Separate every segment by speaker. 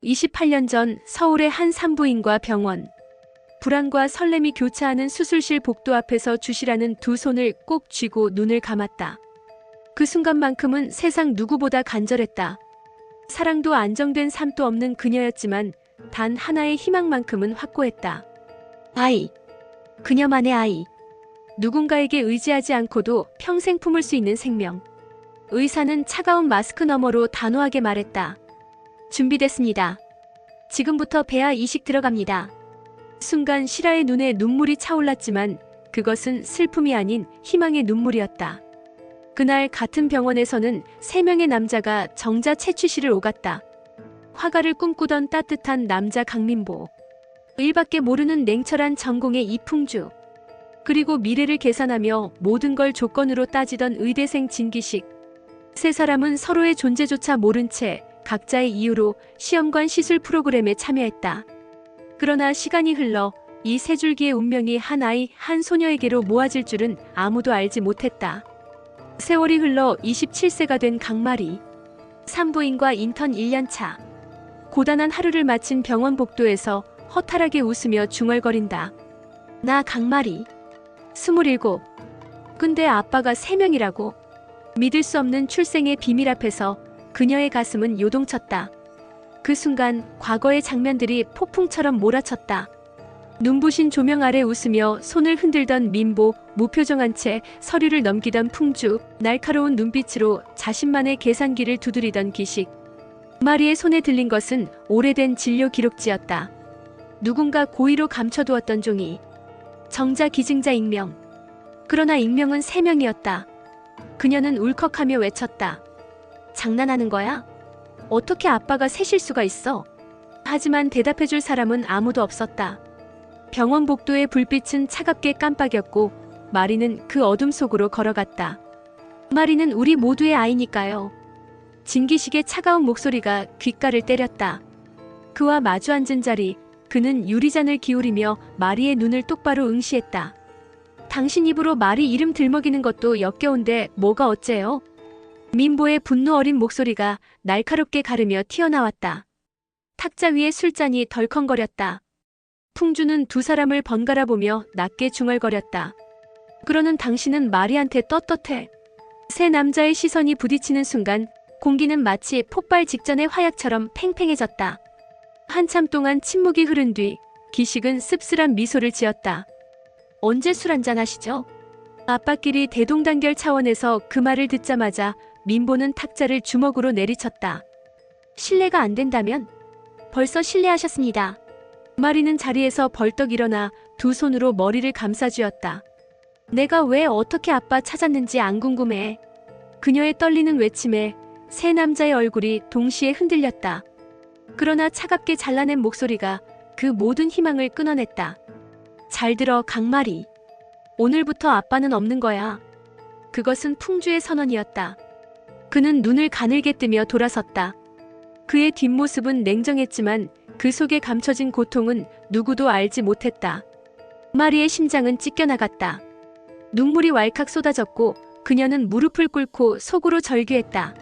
Speaker 1: 28년 전 서울의 한 산부인과 병원. 불안과 설렘이 교차하는 수술실 복도 앞에서 주시라는 두 손을 꼭 쥐고 눈을 감았다. 그 순간만큼은 세상 누구보다 간절했다. 사랑도 안정된 삶도 없는 그녀였지만 단 하나의 희망만큼은 확고했다. 아이. 그녀만의 아이. 누군가에게 의지하지 않고도 평생 품을 수 있는 생명. 의사는 차가운 마스크 너머로 단호하게 말했다. 준비됐습니다. 지금부터 배아 이식 들어갑니다. 순간 시라의 눈에 눈물이 차올랐지만 그것은 슬픔이 아닌 희망의 눈물이었다. 그날 같은 병원에서는 3명의 남자가 정자 채취실을 오갔다. 화가를 꿈꾸던 따뜻한 남자 강민보, 일밖에 모르는 냉철한 전공의 이풍주, 그리고 미래를 계산하며 모든 걸 조건으로 따지던 의대생 진기식. 세 사람은 서로의 존재조차 모른 채 각자의 이유로 시험관 시술 프로그램에 참여했다. 그러나 시간이 흘러 이 세 줄기의 운명이 한 아이, 한 소녀에게로 모아질 줄은 아무도 알지 못했다. 세월이 흘러 27세가 된 강마리. 산부인과 인턴 1년차. 고단한 하루를 마친 병원 복도에서 허탈하게 웃으며 중얼거린다. 나 강마리. 27. 근데 아빠가 3명이라고. 믿을 수 없는 출생의 비밀 앞에서 그녀의 가슴은 요동쳤다. 그 순간 과거의 장면들이 폭풍처럼 몰아쳤다. 눈부신 조명 아래 웃으며 손을 흔들던 민보, 무표정한 채 서류를 넘기던 풍주, 날카로운 눈빛으로 자신만의 계산기를 두드리던 기식. 마리의 손에 들린 것은 오래된 진료 기록지였다. 누군가 고의로 감춰두었던 종이. 정자 기증자 익명. 그러나 익명은 3명이었다. 그녀는 울컥하며 외쳤다. 장난하는 거야? 어떻게 아빠가 셋일 수가 있어? 하지만 대답해줄 사람은 아무도 없었다. 병원 복도의 불빛은 차갑게 깜빡였고 마리는 그 어둠 속으로 걸어갔다. 마리는 우리 모두의 아이니까요. 진기식의 차가운 목소리가 귓가를 때렸다. 그와 마주 앉은 자리, 그는 유리잔을 기울이며 마리의 눈을 똑바로 응시했다. 당신 입으로 마리 이름 들먹이는 것도 역겨운데 뭐가 어째요? 민보의 분노 어린 목소리가 날카롭게 가르며 튀어나왔다. 탁자 위에 술잔이 덜컹거렸다. 풍주는 두 사람을 번갈아 보며 낮게 중얼거렸다. 그러는 당신은 마리한테 떳떳해. 세 남자의 시선이 부딪히는 순간 공기는 마치 폭발 직전의 화약처럼 팽팽해졌다. 한참 동안 침묵이 흐른 뒤 기식은 씁쓸한 미소를 지었다. 언제 술 한잔 하시죠? 아빠끼리 대동단결 차원에서 그 말을 듣자마자 민보는 탁자를 주먹으로 내리쳤다. 실례가 안 된다면? 벌써 실례하셨습니다. 마리는 자리에서 벌떡 일어나 두 손으로 머리를 감싸쥐었다. 내가 왜 어떻게 아빠 찾았는지 안 궁금해. 그녀의 떨리는 외침에 세 남자의 얼굴이 동시에 흔들렸다. 그러나 차갑게 잘라낸 목소리가 그 모든 희망을 끊어냈다. 잘 들어 강마리. 오늘부터 아빠는 없는 거야. 그것은 풍주의 선언이었다. 그는 눈을 가늘게 뜨며 돌아섰다. 그의 뒷모습은 냉정했지만 그 속에 감춰진 고통은 누구도 알지 못했다. 마리의 심장은 찢겨나갔다. 눈물이 왈칵 쏟아졌고 그녀는 무릎을 꿇고 속으로 절규했다.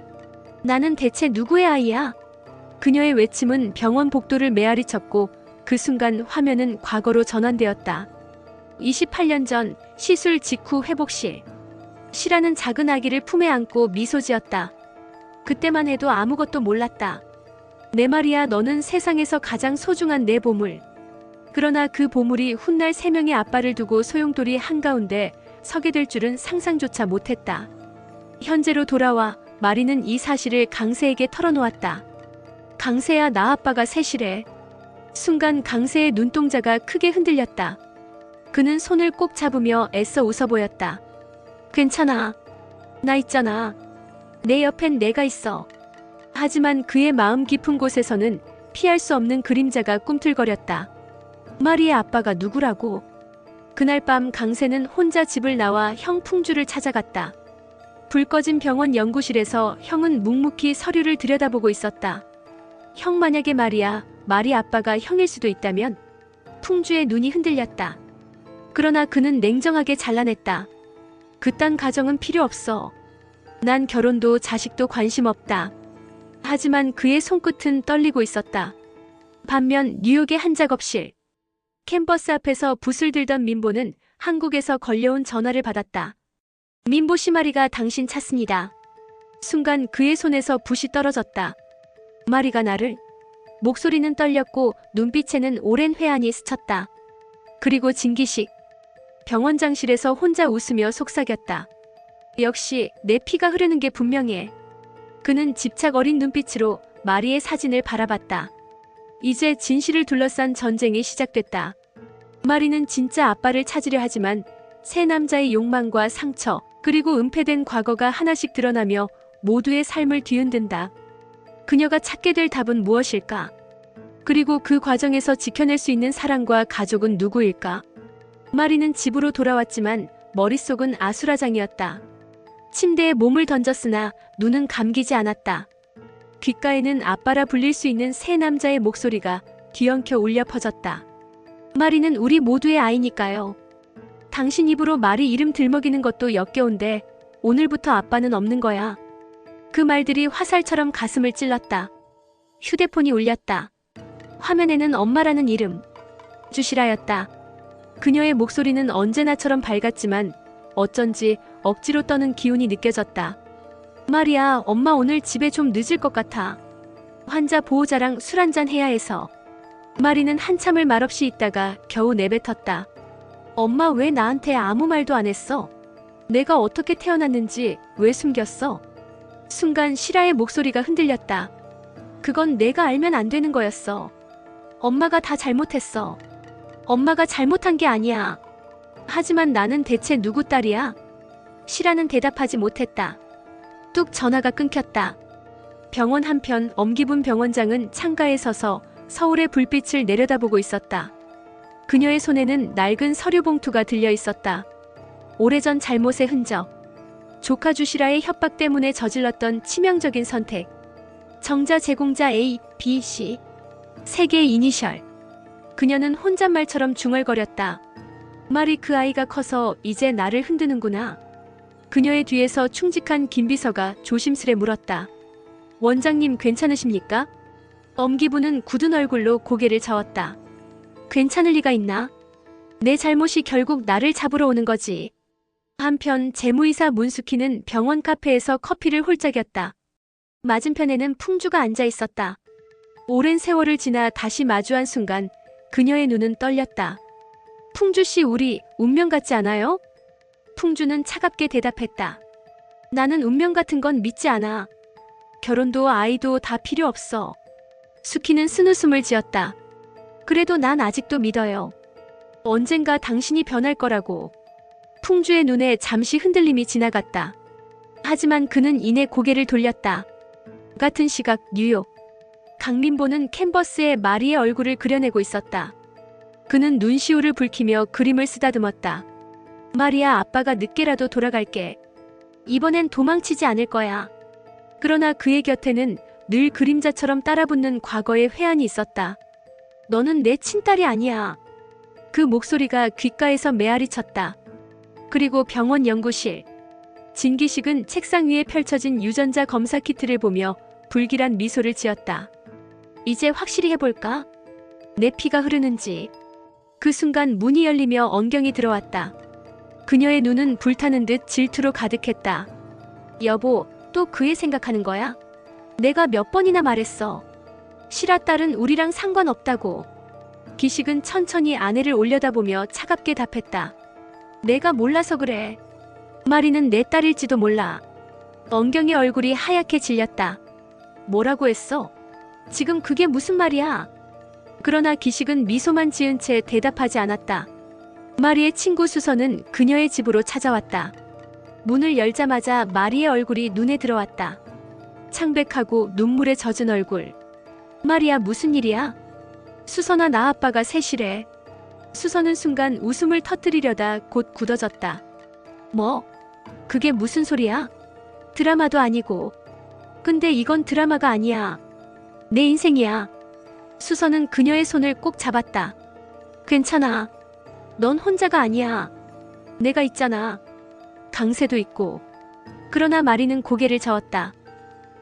Speaker 1: 나는 대체 누구의 아이야? 그녀의 외침은 병원 복도를 메아리쳤고 그 순간 화면은 과거로 전환되었다. 28년 전 시술 직후 회복실. 시라는 작은 아기를 품에 안고 미소 지었다. 그때만 해도 아무것도 몰랐다. 내 말이야, 너는 세상에서 가장 소중한 내 보물. 그러나 그 보물이 훗날 3명의 아빠를 두고 소용돌이 한가운데 서게 될 줄은 상상조차 못했다. 현재로 돌아와 마리는 이 사실을 강세에게 털어놓았다. 강세야, 나 아빠가 셋이래. 순간 강세의 눈동자가 크게 흔들렸다. 그는 손을 꼭 잡으며 애써 웃어 보였다. 괜찮아. 나 있잖아. 내 옆엔 내가 있어. 하지만 그의 마음 깊은 곳에서는 피할 수 없는 그림자가 꿈틀거렸다. 마리의 아빠가 누구라고? 그날 밤 강세는 혼자 집을 나와 형 풍주를 찾아갔다. 불 꺼진 병원 연구실에서 형은 묵묵히 서류를 들여다보고 있었다. 형, 만약에 말이야, 마리 아빠가 형일 수도 있다면? 풍주의 눈이 흔들렸다. 그러나 그는 냉정하게 잘라냈다. 그딴 가정은 필요 없어. 난 결혼도 자식도 관심 없다. 하지만 그의 손끝은 떨리고 있었다. 반면 뉴욕의 한 작업실. 캔버스 앞에서 붓을 들던 민보는 한국에서 걸려온 전화를 받았다. 민보 씨마리가 당신 찾습니다. 순간 그의 손에서 붓이 떨어졌다. 마리가 나를? 목소리는 떨렸고 눈빛에는 오랜 회한이 스쳤다. 그리고 진기식. 병원장실에서 혼자 웃으며 속삭였다. 역시 내 피가 흐르는 게 분명해. 그는 집착 어린 눈빛으로 마리의 사진을 바라봤다. 이제 진실을 둘러싼 전쟁이 시작됐다. 마리는 진짜 아빠를 찾으려 하지만 세 남자의 욕망과 상처 그리고 은폐된 과거가 하나씩 드러나며 모두의 삶을 뒤흔든다. 그녀가 찾게 될 답은 무엇일까? 그리고 그 과정에서 지켜낼 수 있는 사랑과 가족은 누구일까? 마리는 집으로 돌아왔지만 머릿속은 아수라장이었다. 침대에 몸을 던졌으나 눈은 감기지 않았다. 귓가에는 아빠라 불릴 수 있는 세 남자의 목소리가 뒤엉켜 울려 퍼졌다. 마리는 우리 모두의 아이니까요. 당신 입으로 마리 이름 들먹이는 것도 역겨운데 오늘부터 아빠는 없는 거야. 그 말들이 화살처럼 가슴을 찔렀다. 휴대폰이 울렸다. 화면에는 엄마라는 이름. 주시라였다. 그녀의 목소리는 언제나처럼 밝았지만 어쩐지 억지로 떠는 기운이 느껴졌다. 마리야, 엄마 오늘 집에 좀 늦을 것 같아. 환자 보호자랑 술 한잔 해야 해서. 마리는 한참을 말없이 있다가 겨우 내뱉었다. 엄마 왜 나한테 아무 말도 안 했어? 내가 어떻게 태어났는지 왜 숨겼어? 순간 시라의 목소리가 흔들렸다. 그건 내가 알면 안 되는 거였어. 엄마가 다 잘못했어. 엄마가 잘못한 게 아니야. 하지만 나는 대체 누구 딸이야? 시라는 대답하지 못했다. 뚝 전화가 끊겼다. 병원 한편 엄기분 병원장은 창가에 서서 서울의 불빛을 내려다보고 있었다. 그녀의 손에는 낡은 서류 봉투가 들려 있었다. 오래전 잘못의 흔적. 조카 주시라의 협박 때문에 저질렀던 치명적인 선택. 정자 제공자 A, B, C. 세 개의 이니셜. 그녀는 혼잣말처럼 중얼거렸다. 말이 그 아이가 커서 이제 나를 흔드는구나. 그녀의 뒤에서 충직한 김비서가 조심스레 물었다. 원장님 괜찮으십니까? 엄기부는 굳은 얼굴로 고개를 저었다. 괜찮을 리가 있나? 내 잘못이 결국 나를 잡으러 오는 거지. 한편 재무이사 문숙희는 병원 카페에서 커피를 홀짝였다. 맞은편에는 풍주가 앉아 있었다. 오랜 세월을 지나 다시 마주한 순간 그녀의 눈은 떨렸다. 풍주씨, 우리 운명 같지 않아요? 풍주는 차갑게 대답했다. 나는 운명 같은 건 믿지 않아. 결혼도 아이도 다 필요 없어. 수키는 쓴웃음을 지었다. 그래도 난 아직도 믿어요. 언젠가 당신이 변할 거라고. 풍주의 눈에 잠시 흔들림이 지나갔다. 하지만 그는 이내 고개를 돌렸다. 같은 시각 뉴욕. 강민보는 캔버스에 마리의 얼굴을 그려내고 있었다. 그는 눈시울을 붉히며 그림을 쓰다듬었다. 마리야, 아빠가 늦게라도 돌아갈게. 이번엔 도망치지 않을 거야. 그러나 그의 곁에는 늘 그림자처럼 따라붙는 과거의 회한이 있었다. 너는 내 친딸이 아니야. 그 목소리가 귓가에서 메아리 쳤다. 그리고 병원 연구실. 진기식은 책상 위에 펼쳐진 유전자 검사 키트를 보며 불길한 미소를 지었다. 이제 확실히 해볼까? 내 피가 흐르는지. 그 순간 문이 열리며 언경이 들어왔다. 그녀의 눈은 불타는 듯 질투로 가득했다. 여보, 또 그애 생각하는 거야? 내가 몇 번이나 말했어. 시라 딸은 우리랑 상관없다고. 기식은 천천히 아내를 올려다보며 차갑게 답했다. 내가 몰라서 그래. 마리는 내 딸일지도 몰라. 언경의 얼굴이 하얗게 질렸다. 뭐라고 했어? 지금 그게 무슨 말이야? 그러나 기식은 미소만 지은 채 대답하지 않았다. 마리의 친구 수선은 그녀의 집으로 찾아왔다. 문을 열자마자 마리의 얼굴이 눈에 들어왔다. 창백하고 눈물에 젖은 얼굴. 마리야, 무슨 일이야? 수선아, 나 아빠가 셋이래. 수선은 순간 웃음을 터뜨리려다 곧 굳어졌다. 뭐? 그게 무슨 소리야? 드라마도 아니고. 근데 이건 드라마가 아니야. 내 인생이야. 수선은 그녀의 손을 꼭 잡았다. 괜찮아. 넌 혼자가 아니야. 내가 있잖아. 강세도 있고. 그러나 마리는 고개를 저었다.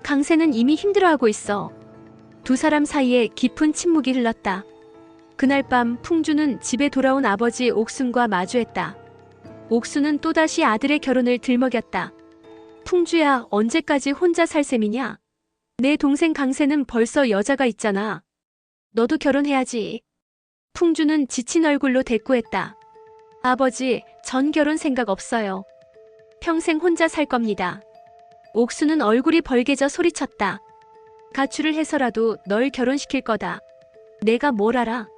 Speaker 1: 강세는 이미 힘들어하고 있어. 두 사람 사이에 깊은 침묵이 흘렀다. 그날 밤 풍주는 집에 돌아온 아버지 옥순과 마주했다. 옥순은 또다시 아들의 결혼을 들먹였다. 풍주야, 언제까지 혼자 살 셈이냐? 내 동생 강세는 벌써 여자가 있잖아. 너도 결혼해야지. 풍주는 지친 얼굴로 대꾸했다. 아버지, 전 결혼 생각 없어요. 평생 혼자 살 겁니다. 옥수는 얼굴이 벌개져 소리쳤다. 가출을 해서라도 널 결혼시킬 거다. 내가 뭘 알아?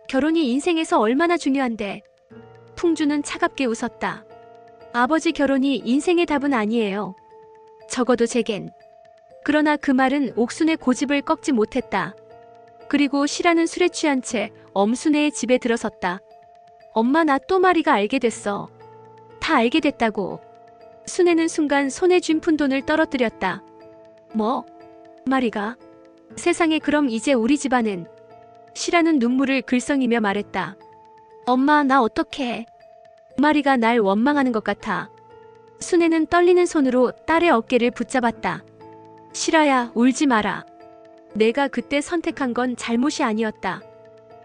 Speaker 1: 결혼이 인생에서 얼마나 중요한데. 풍주는 차갑게 웃었다. 아버지 결혼이 인생의 답은 아니에요. 적어도 제겐. 그러나 그 말은 옥순의 고집을 꺾지 못했다. 그리고 시라는 술에 취한 채 엄순애의 집에 들어섰다. 엄마, 나 또 마리가 알게 됐어. 다 알게 됐다고. 순애는 순간 손에 쥔 푼돈을 떨어뜨렸다. 뭐? 마리가? 세상에, 그럼 이제 우리 집안은? 시라는 눈물을 글썽이며 말했다. 엄마, 나 어떡해. 마리가 날 원망하는 것 같아. 순애는 떨리는 손으로 딸의 어깨를 붙잡았다. 시라야, 울지 마라. 내가 그때 선택한 건 잘못이 아니었다.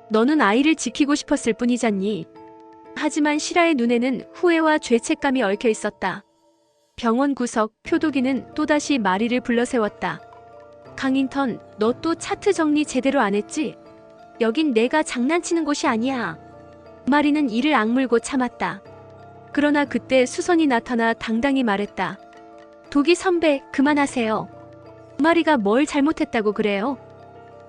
Speaker 1: 너는 아이를 지키고 싶었을 뿐이잖니. 하지만 시라의 눈에는 후회와 죄책감이 얽혀 있었다. 병원 구석, 표독이는 또다시 마리를 불러세웠다. 강인턴, 너 또 차트 정리 제대로 안 했지? 여긴 내가 장난치는 곳이 아니야. 마리는 이를 악물고 참았다. 그러나 그때 수선이 나타나 당당히 말했다. 독이 선배, 그만하세요. 마리가 뭘 잘못했다고 그래요?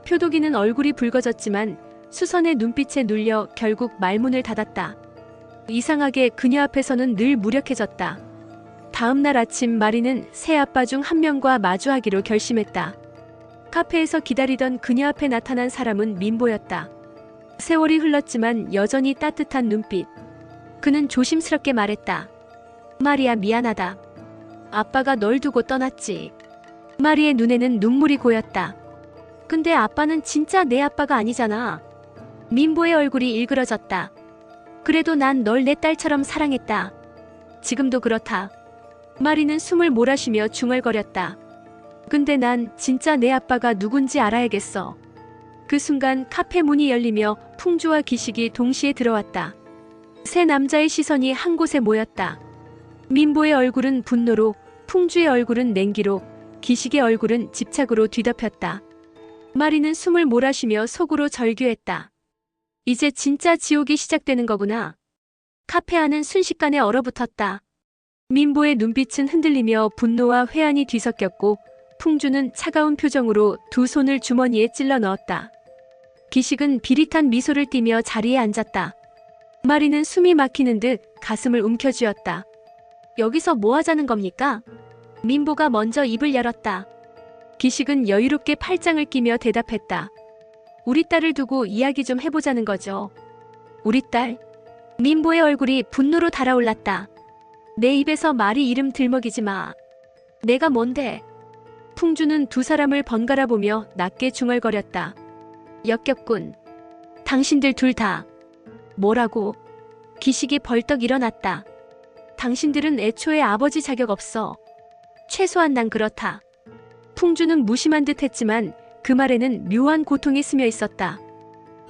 Speaker 1: 표독이는 얼굴이 붉어졌지만 수선의 눈빛에 눌려 결국 말문을 닫았다. 이상하게 그녀 앞에서는 늘 무력해졌다. 다음 날 아침 마리는 세 아빠 중 한 명과 마주하기로 결심했다. 카페에서 기다리던 그녀 앞에 나타난 사람은 민보였다. 세월이 흘렀지만 여전히 따뜻한 눈빛. 그는 조심스럽게 말했다. 마리야, 미안하다. 아빠가 널 두고 떠났지. 마리의 눈에는 눈물이 고였다. 근데 아빠는 진짜 내 아빠가 아니잖아. 민보의 얼굴이 일그러졌다. 그래도 난 널 내 딸처럼 사랑했다. 지금도 그렇다. 마리는 숨을 몰아쉬며 중얼거렸다. 근데 난 진짜 내 아빠가 누군지 알아야겠어. 그 순간 카페 문이 열리며 풍주와 기식이 동시에 들어왔다. 세 남자의 시선이 한 곳에 모였다. 민보의 얼굴은 분노로, 풍주의 얼굴은 냉기로, 기식의 얼굴은 집착으로 뒤덮였다. 마리는 숨을 몰아쉬며 속으로 절규했다. 이제 진짜 지옥이 시작되는 거구나. 카페 안은 순식간에 얼어붙었다. 민보의 눈빛은 흔들리며 분노와 회한이 뒤섞였고 풍주는 차가운 표정으로 두 손을 주머니에 찔러 넣었다. 기식은 비릿한 미소를 띠며 자리에 앉았다. 마리는 숨이 막히는 듯 가슴을 움켜쥐었다. 여기서 뭐 하자는 겁니까? 민보가 먼저 입을 열었다. 기식은 여유롭게 팔짱을 끼며 대답했다. 우리 딸을 두고 이야기 좀 해보자는 거죠. 우리 딸? 민보의 얼굴이 분노로 달아올랐다. 내 입에서 말이 이름 들먹이지 마. 내가 뭔데? 풍주는 두 사람을 번갈아 보며 낮게 중얼거렸다. 역겹군. 당신들 둘 다. 뭐라고? 기식이 벌떡 일어났다. 당신들은 애초에 아버지 자격 없어. 최소한 난 그렇다. 풍주는 무심한 듯 했지만 그 말에는 묘한 고통이 스며 있었다.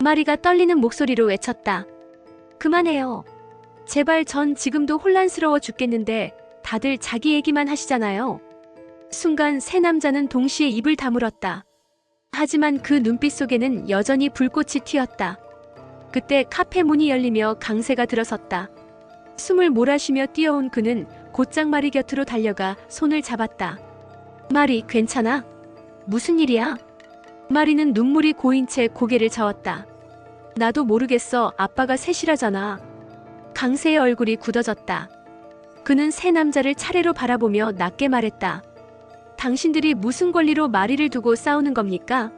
Speaker 1: 마리가 떨리는 목소리로 외쳤다. 그만해요. 제발, 전 지금도 혼란스러워 죽겠는데 다들 자기 얘기만 하시잖아요. 순간 세 남자는 동시에 입을 다물었다. 하지만 그 눈빛 속에는 여전히 불꽃이 튀었다. 그때 카페 문이 열리며 강세가 들어섰다. 숨을 몰아쉬며 뛰어온 그는 곧장 마리 곁으로 달려가 손을 잡았다. 마리, 괜찮아? 무슨 일이야? 마리는 눈물이 고인 채 고개를 저었다. 나도 모르겠어. 아빠가 셋이라잖아. 강세의 얼굴이 굳어졌다. 그는 세 남자를 차례로 바라보며 낮게 말했다. 당신들이 무슨 권리로 마리를 두고 싸우는 겁니까?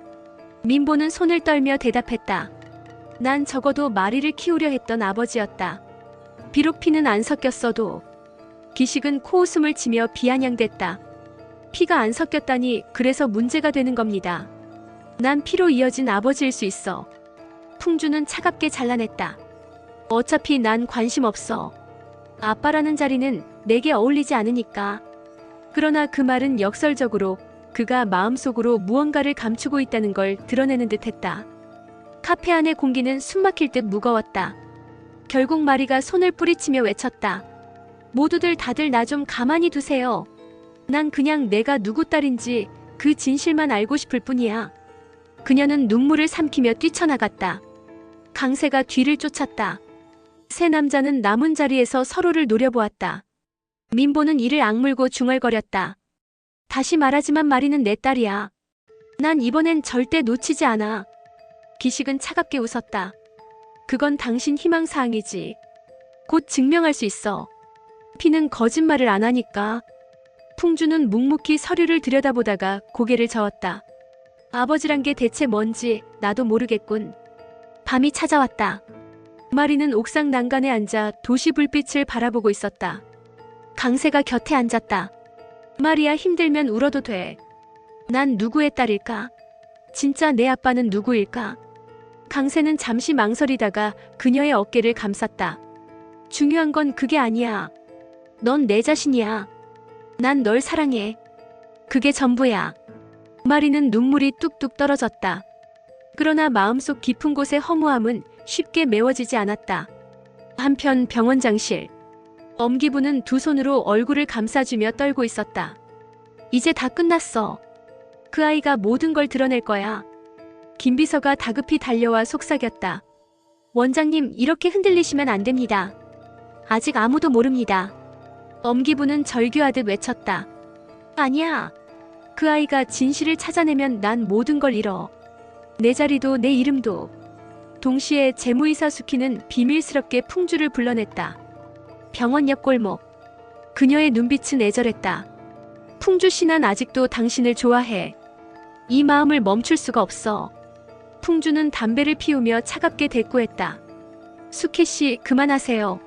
Speaker 1: 민보는 손을 떨며 대답했다. 난 적어도 마리를 키우려 했던 아버지였다. 비록 피는 안 섞였어도. 기식은 코웃음을 치며 비아냥댔다. 피가 안 섞였다니, 그래서 문제가 되는 겁니다. 난 피로 이어진 아버지일 수 있어. 풍주는 차갑게 잘라냈다. 어차피 난 관심 없어. 아빠라는 자리는 내게 어울리지 않으니까. 그러나 그 말은 역설적으로 그가 마음속으로 무언가를 감추고 있다는 걸 드러내는 듯했다. 카페 안의 공기는 숨막힐 듯 무거웠다. 결국 마리가 손을 뿌리치며 외쳤다. 모두들 다들 나 좀 가만히 두세요. 난 그냥 내가 누구 딸인지 그 진실만 알고 싶을 뿐이야. 그녀는 눈물을 삼키며 뛰쳐나갔다. 강세가 뒤를 쫓았다. 세 남자는 남은 자리에서 서로를 노려보았다. 민보는 이를 악물고 중얼거렸다. 다시 말하지만 마리는 내 딸이야. 난 이번엔 절대 놓치지 않아. 기식은 차갑게 웃었다. 그건 당신 희망사항이지. 곧 증명할 수 있어. 피는 거짓말을 안 하니까. 풍주는 묵묵히 서류를 들여다보다가 고개를 저었다. 아버지란 게 대체 뭔지 나도 모르겠군. 밤이 찾아왔다. 마리는 옥상 난간에 앉아 도시 불빛을 바라보고 있었다. 강세가 곁에 앉았다. 마리야, 힘들면 울어도 돼. 난 누구의 딸일까? 진짜 내 아빠는 누구일까? 강세는 잠시 망설이다가 그녀의 어깨를 감쌌다. 중요한 건 그게 아니야. 넌 내 자신이야. 난 널 사랑해. 그게 전부야. 마리는 눈물이 뚝뚝 떨어졌다. 그러나 마음속 깊은 곳의 허무함은 쉽게 메워지지 않았다. 한편 병원장실. 엄기부는 두 손으로 얼굴을 감싸주며 떨고 있었다. 이제 다 끝났어. 그 아이가 모든 걸 드러낼 거야. 김비서가 다급히 달려와 속삭였다. 원장님, 이렇게 흔들리시면 안 됩니다. 아직 아무도 모릅니다. 엄기부는 절규하듯 외쳤다. 아니야. 그 아이가 진실을 찾아내면 난 모든 걸 잃어. 내 자리도 내 이름도. 동시에 재무이사 수키는 비밀스럽게 풍주를 불러냈다. 병원 옆 골목. 그녀의 눈빛은 애절했다. 풍주 씨, 난 아직도 당신을 좋아해. 이 마음을 멈출 수가 없어. 풍주는 담배를 피우며 차갑게 대꾸했다. 수키 씨, 그만하세요.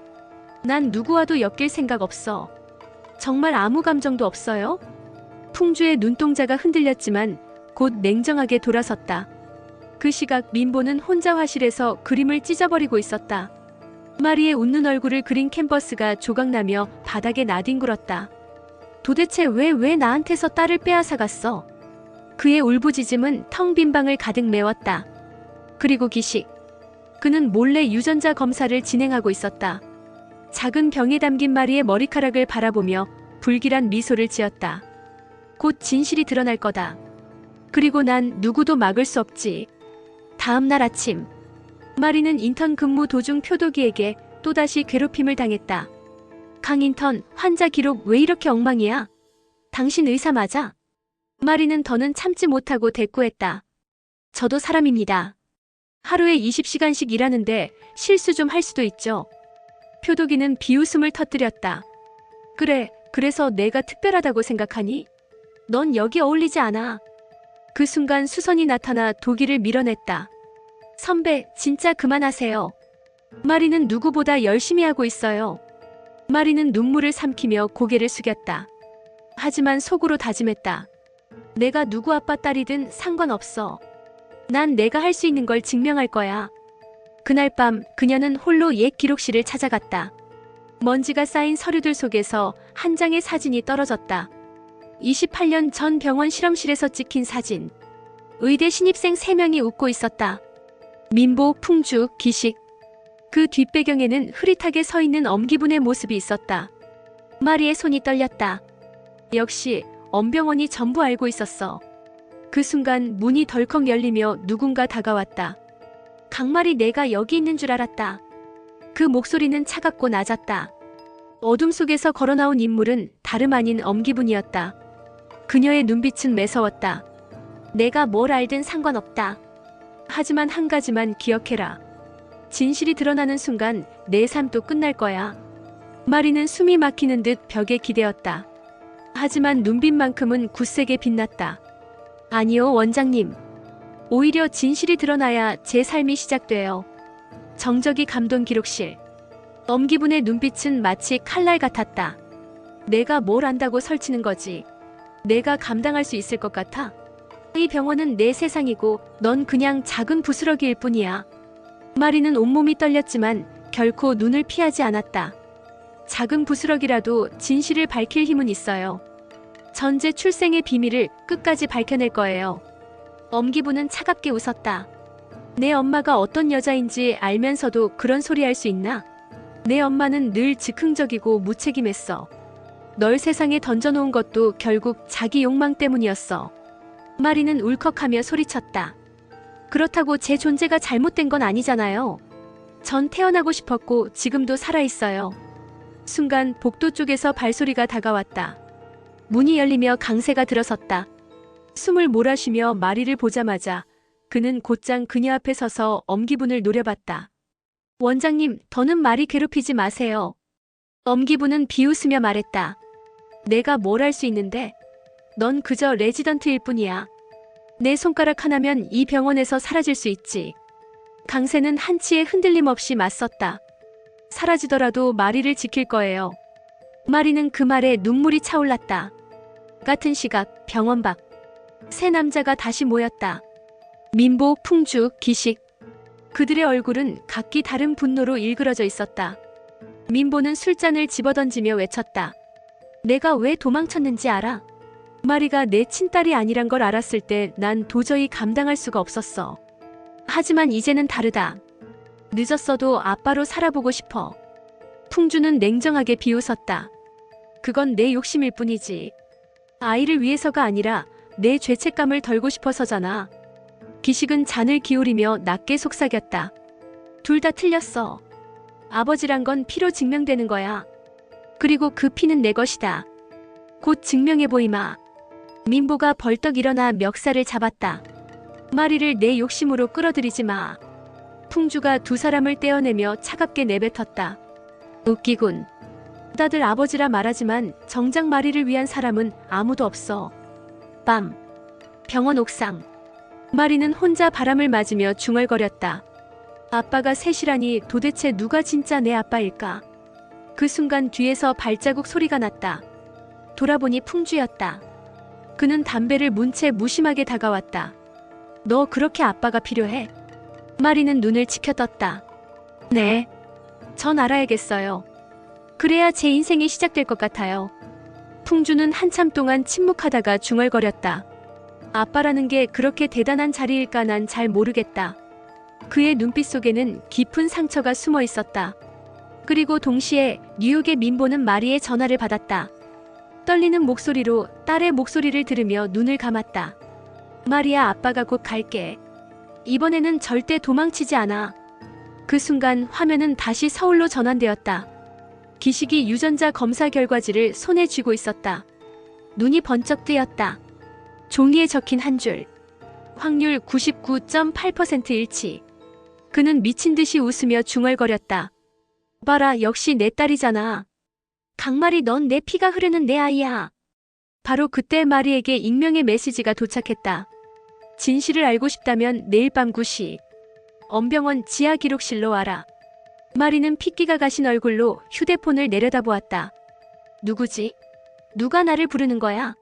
Speaker 1: 난 누구와도 엮일 생각 없어. 정말 아무 감정도 없어요? 풍주의 눈동자가 흔들렸지만 곧 냉정하게 돌아섰다. 그 시각 민보는 혼자 화실에서 그림을 찢어버리고 있었다. 마리의 웃는 얼굴을 그린 캔버스가 조각나며 바닥에 나뒹굴었다. 도대체 왜 나한테서 딸을 빼앗아갔어? 그의 울부짖음은 텅 빈 방을 가득 메웠다. 그리고 기식. 그는 몰래 유전자 검사를 진행하고 있었다. 작은 병에 담긴 마리의 머리카락을 바라보며 불길한 미소를 지었다. 곧 진실이 드러날 거다. 그리고 난 누구도 막을 수 없지. 다음 날 아침. 마리는 인턴 근무 도중 표도기에게 또다시 괴롭힘을 당했다. 강인턴, 환자 기록 왜 이렇게 엉망이야? 당신 의사 맞아? 마리는 더는 참지 못하고 대꾸했다. 저도 사람입니다. 하루에 20시간씩 일하는데 실수 좀 할 수도 있죠. 표도기는 비웃음을 터뜨렸다. 그래, 그래서 내가 특별하다고 생각하니? 넌 여기 어울리지 않아. 그 순간 수선이 나타나 도기를 밀어냈다. 선배, 진짜 그만하세요. 마리는 누구보다 열심히 하고 있어요. 마리는 눈물을 삼키며 고개를 숙였다. 하지만 속으로 다짐했다. 내가 누구 아빠 딸이든 상관없어. 난 내가 할 수 있는 걸 증명할 거야. 그날 밤 그녀는 홀로 옛 기록실을 찾아갔다. 먼지가 쌓인 서류들 속에서 한 장의 사진이 떨어졌다. 28년 전 병원 실험실에서 찍힌 사진. 의대 신입생 3명이 웃고 있었다. 민보, 풍주, 기식. 그 뒷배경에는 흐릿하게 서 있는 엄기분의 모습이 있었다. 마리의 손이 떨렸다. 역시 엄병원이 전부 알고 있었어. 그 순간 문이 덜컥 열리며 누군가 다가왔다. 강마리, 내가 여기 있는 줄 알았다. 그 목소리는 차갑고 낮았다. 어둠 속에서 걸어나온 인물은 다름 아닌 엄기분이었다. 그녀의 눈빛은 매서웠다. 내가 뭘 알든 상관없다. 하지만 한 가지만 기억해라. 진실이 드러나는 순간 내 삶도 끝날 거야. 마리는 숨이 막히는 듯 벽에 기대었다. 하지만 눈빛만큼은 굳세게 빛났다. 아니요, 원장님. 오히려 진실이 드러나야 제 삶이 시작돼요. 정적이 감돈 기록실. 엄기분의 눈빛은 마치 칼날 같았다. 내가 뭘 안다고 설치는 거지. 내가 감당할 수 있을 것 같아? 이 병원은 내 세상이고 넌 그냥 작은 부스러기일 뿐이야. 마리는 온몸이 떨렸지만 결코 눈을 피하지 않았다. 작은 부스러기라도 진실을 밝힐 힘은 있어요. 전제 출생의 비밀을 끝까지 밝혀낼 거예요. 엄기부는 차갑게 웃었다. 내 엄마가 어떤 여자인지 알면서도 그런 소리 할 수 있나? 내 엄마는 늘 즉흥적이고 무책임했어. 널 세상에 던져놓은 것도 결국 자기 욕망 때문이었어. 마리는 울컥하며 소리쳤다. 그렇다고 제 존재가 잘못된 건 아니잖아요. 전 태어나고 싶었고 지금도 살아있어요. 순간 복도 쪽에서 발소리가 다가왔다. 문이 열리며 강세가 들어섰다. 숨을 몰아쉬며 마리를 보자마자 그는 곧장 그녀 앞에 서서 엄기분을 노려봤다. 원장님, 더는 마리 괴롭히지 마세요. 엄기분은 비웃으며 말했다. 내가 뭘 할 수 있는데? 넌 그저 레지던트일 뿐이야. 내 손가락 하나면 이 병원에서 사라질 수 있지. 강세는 한치의 흔들림 없이 맞섰다. 사라지더라도 마리를 지킬 거예요. 마리는 그 말에 눈물이 차올랐다. 같은 시각 병원 밖. 세 남자가 다시 모였다. 민보, 풍주, 기식. 그들의 얼굴은 각기 다른 분노로 일그러져 있었다. 민보는 술잔을 집어던지며 외쳤다. 내가 왜 도망쳤는지 알아? 마리가 내 친딸이 아니란 걸 알았을 때 난 도저히 감당할 수가 없었어. 하지만 이제는 다르다. 늦었어도 아빠로 살아보고 싶어. 풍주는 냉정하게 비웃었다. 그건 내 욕심일 뿐이지. 아이를 위해서가 아니라 내 죄책감을 덜고 싶어서잖아. 기식은 잔을 기울이며 낮게 속삭였다. 둘 다 틀렸어. 아버지란 건 피로 증명되는 거야. 그리고 그 피는 내 것이다. 곧 증명해보이마. 민보가 벌떡 일어나 멱살을 잡았다. 마리를 내 욕심으로 끌어들이지 마. 풍주가 두 사람을 떼어내며 차갑게 내뱉었다. 웃기군. 다들 아버지라 말하지만 정작 마리를 위한 사람은 아무도 없어. 밤. 병원 옥상. 마리는 혼자 바람을 맞으며 중얼거렸다. 아빠가 셋이라니 도대체 누가 진짜 내 아빠일까? 그 순간 뒤에서 발자국 소리가 났다. 돌아보니 풍주였다. 그는 담배를 문 채 무심하게 다가왔다. 너 그렇게 아빠가 필요해? 마리는 눈을 치켜떴다. 네. 전 알아야겠어요. 그래야 제 인생이 시작될 것 같아요. 풍주는 한참 동안 침묵하다가 중얼거렸다. 아빠라는 게 그렇게 대단한 자리일까 난 잘 모르겠다. 그의 눈빛 속에는 깊은 상처가 숨어 있었다. 그리고 동시에 뉴욕의 민보는 마리의 전화를 받았다. 떨리는 목소리로 딸의 목소리를 들으며 눈을 감았다. 마리야, 아빠가 곧 갈게. 이번에는 절대 도망치지 않아. 그 순간 화면은 다시 서울로 전환되었다. 기식이 유전자 검사 결과지를 손에 쥐고 있었다. 눈이 번쩍 뜨였다. 종이에 적힌 한 줄. 확률 99.8% 일치. 그는 미친 듯이 웃으며 중얼거렸다. 봐라, 역시 내 딸이잖아. 강마리, 넌 내 피가 흐르는 내 아이야. 바로 그때 마리에게 익명의 메시지가 도착했다. 진실을 알고 싶다면 내일 밤 9시 엄병원 지하 기록실로 와라. 마리는 핏기가 가신 얼굴로 휴대폰을 내려다보았다. 누구지? 누가 나를 부르는 거야?